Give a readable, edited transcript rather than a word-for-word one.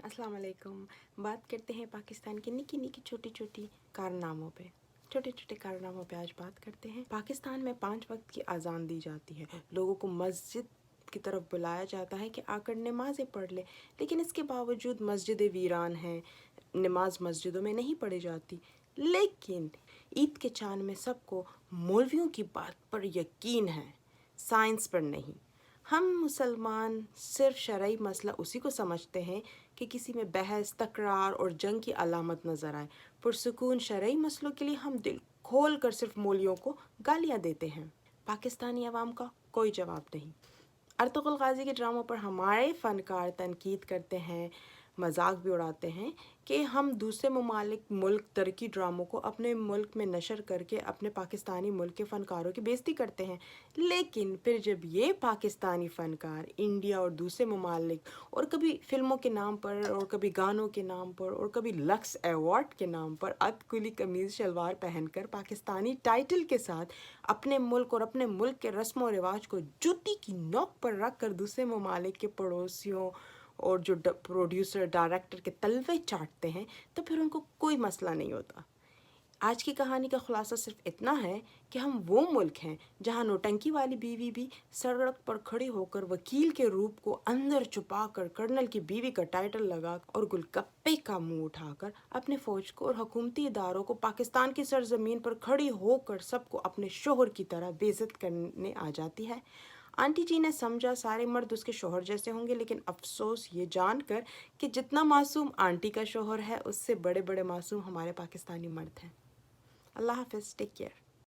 अस्सलाम वालेकुम। बात करते हैं पाकिस्तान के निकी निकी छोटी छोटी कारनामों पे। छोटे छोटे कारनामों पे आज बात करते हैं। पाकिस्तान में 5 वक्त की अजान दी जाती है, लोगों को मस्जिद की तरफ बुलाया जाता है कि आकर नमाज़ें पढ़ ले, लेकिन इसके बावजूद मस्जिदें वीरान हैं, नमाज मस्जिदों में नहीं पढ़ी जाती। लेकिन ईद के चांद में सबको मौलवियों की बात पर यकीन है, साइंस पर नहीं। हम मुसलमान सिर्फ शरई मसला उसी को समझते हैं कि किसी में बहस, तकरार और जंग की अलामत नज़र आए। पुरसुकून शरई मसलों के लिए हम दिल खोल कर सिर्फ मौलियों को गालियाँ देते हैं। पाकिस्तानी अवाम का कोई जवाब नहीं। अर्तुगरुल गाजी के ड्रामों पर हमारे फ़नकार तनकीद करते हैं, मजाक भी उड़ाते हैं कि हम दूसरे मुल्क तरक्की ड्रामों को अपने मुल्क में नशर करके अपने पाकिस्तानी मुल्क के फ़नकारों की बेइज्जती करते हैं। लेकिन फिर जब ये पाकिस्तानी फ़नकार इंडिया और दूसरे ममालिक और कभी फ़िल्मों के नाम पर और कभी गानों के नाम पर और कभी लक्स अवार्ड के नाम पर अदकुली कमीज़ शलवार पहनकर पाकिस्तानी टाइटल के साथ अपने मुल्क और अपने मुल्क के रस्म व रिवाज को जूती की नोक पर रख कर दूसरे ममालिक के पड़ोसियों और जो प्रोड्यूसर डायरेक्टर के तलवे चाटते हैं, तो फिर उनको कोई मसला नहीं होता। आज की कहानी का खुलासा सिर्फ इतना है कि हम वो मुल्क हैं जहां नौटंकी वाली बीवी भी सड़क पर खड़ी होकर वकील के रूप को अंदर छुपा कर कर्नल की बीवी का टाइटल लगा और गुलगप्पे का मुंह उठाकर अपने फौज को और हुकूमती इदारों को पाकिस्तान की सरजमीन पर खड़ी होकर सबको अपने शोहर की तरह बेइज्जत करने आ जाती है। आंटी जी ने समझा सारे मर्द उसके शोहर जैसे होंगे, लेकिन अफसोस ये जानकर कि जितना मासूम आंटी का शोहर है उससे बड़े बड़े मासूम हमारे पाकिस्तानी मर्द हैं। अल्लाह हाफ़िज़, टेक केयर।